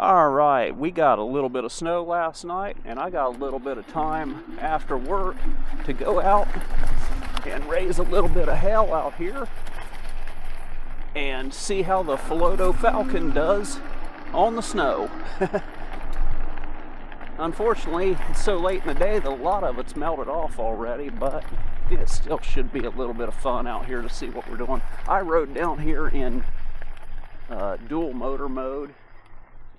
Alright, we got a little bit of snow last night, and I got a little bit of time after work to go out and raise a little bit of hell out here and see how the Philodo Falcon does on the snow. Unfortunately, it's so late in the day that a lot of it's melted off already, but it still should be a little bit of fun out here to see what we're doing. I rode down here in dual motor mode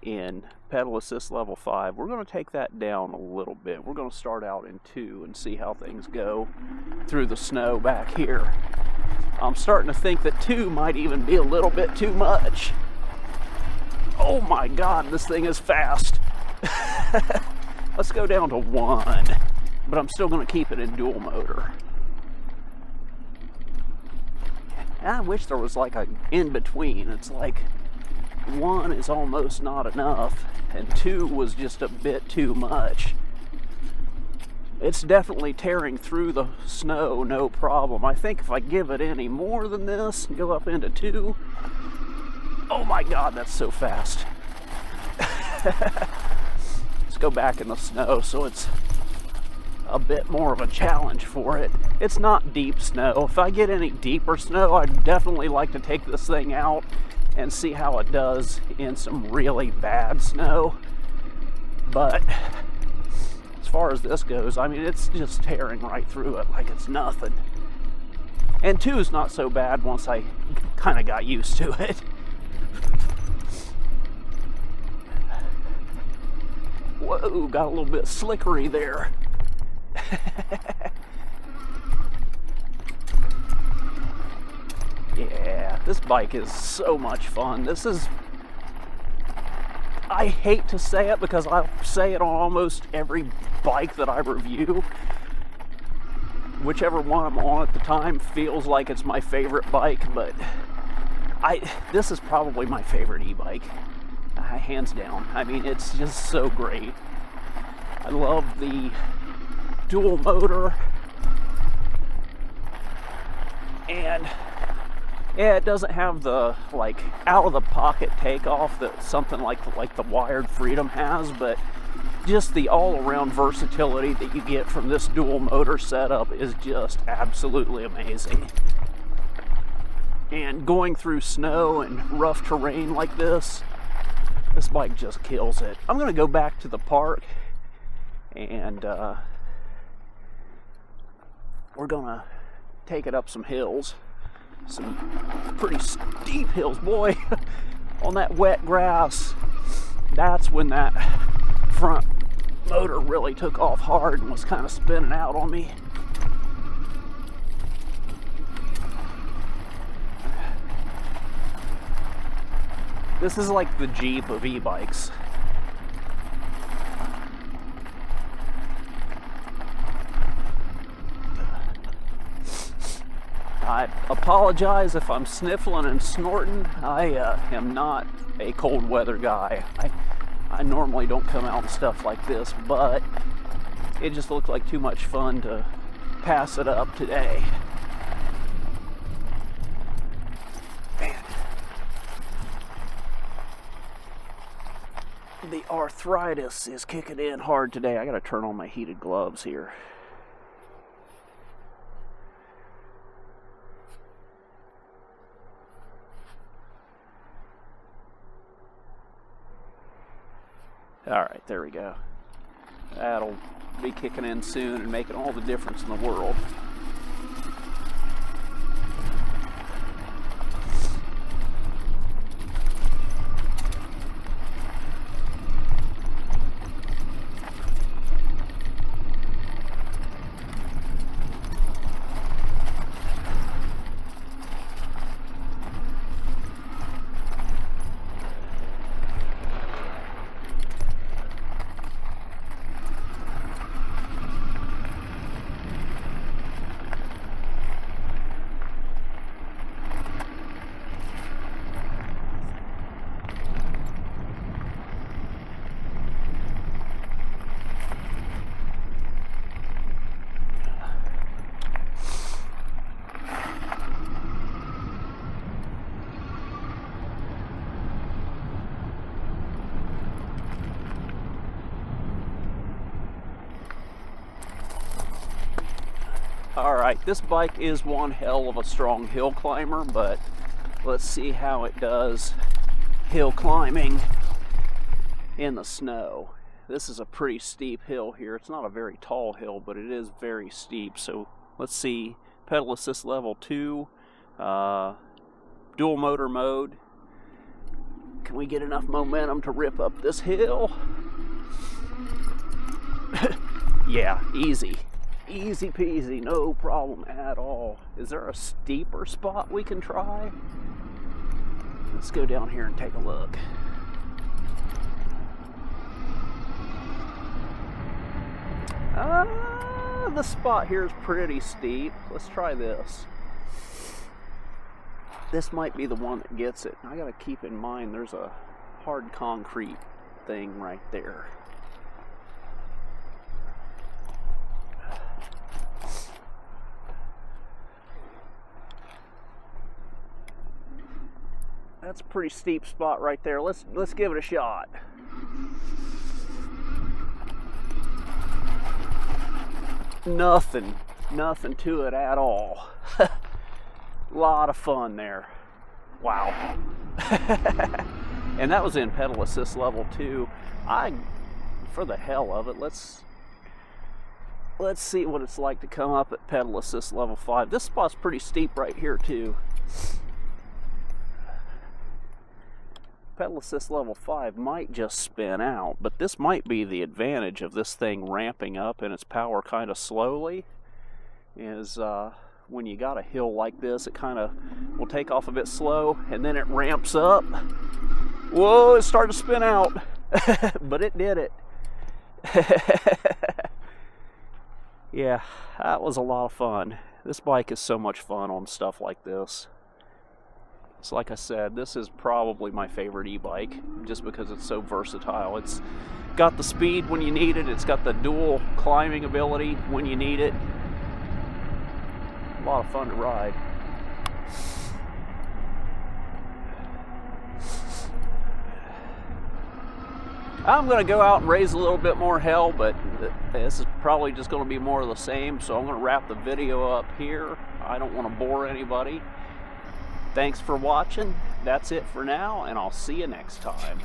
in pedal assist level 5. We're going to take that down a little bit. We're going to start out in 2 and see how things go through the snow back here. I'm starting to think that 2 might even be a little bit too much. Oh my god, this thing is fast. Let's go down to 1, but I'm still going to keep it in dual motor. I wish there was like an in-between. It's like 1 is almost not enough, and 2 was just a bit too much. It's definitely tearing through the snow, no problem. I think if I give it any more than this and go up into 2, oh my god, that's so fast. Let's go back in the snow so it's a bit more of a challenge for it. It's not deep snow. If I get any deeper snow, I'd definitely like to take this thing out and see how it does in some really bad snow. But as far as this goes, I mean, it's just tearing right through it like it's nothing. And 2 is not so bad once I kind of got used to it. Whoa, got a little bit slickery there. Yeah, this bike is so much fun. This is, I hate to say it because I say it on almost every bike that I review. Whichever one I'm on at the time feels like it's my favorite bike, but this is probably my favorite e-bike. Hands down. I mean, it's just so great. I love the dual motor, and yeah, it doesn't have the like out of the pocket takeoff that something like the Wired Freedom has, but just the all-around versatility that you get from this dual motor setup is just absolutely amazing. And going through snow and rough terrain like this bike just kills it. I'm going to go back to the park and we're going to take it up some hills. Some pretty steep hills, boy. On that wet grass, that's when that front motor really took off hard and was kind of spinning out on me. This is like the Jeep of e-bikes. I apologize if I'm sniffling and snorting. I am not a cold weather guy. I normally don't come out and stuff like this, but it just looked like too much fun to pass it up today. The arthritis is kicking in hard today. I gotta turn on my heated gloves here. Alright, there we go. That'll be kicking in soon and making all the difference in the world. Alright, this bike is one hell of a strong hill climber, but let's see how it does hill climbing in the snow. This is a pretty steep hill here. It's not a very tall hill, but it is very steep. So let's see, pedal assist level 2, dual motor mode. Can we get enough momentum to rip up this hill? Yeah, easy. Easy peasy, no problem at all. Is there a steeper spot we can try? Let's go down here and take a look. The spot here is pretty steep. Let's try this. This might be the one that gets it. I gotta keep in mind there's a hard concrete thing right there. That's a pretty steep spot right there. Let's give it a shot. Nothing to it at all. Lot of fun there. Wow. And that was in pedal assist level 2. For the hell of it, let's see what it's like to come up at pedal assist level 5. This spot's pretty steep right here too. Pedal assist level 5 might just spin out, but this might be the advantage of this thing ramping up in its power kind of slowly, is when you got a hill like this, it kind of will take off a bit slow and then it ramps up. Whoa, it started to spin out. But it did it. Yeah, that was a lot of fun. This bike is so much fun on stuff like this. So like I said, this is probably my favorite e-bike just because it's so versatile. It's got the speed when you need it. It's got the dual climbing ability when you need it. A lot of fun to ride. I'm going to go out and raise a little bit more hell, but this is probably just going to be more of the same. So I'm going to wrap the video up here. I don't want to bore anybody. Thanks for watching. That's it for now, and I'll see you next time.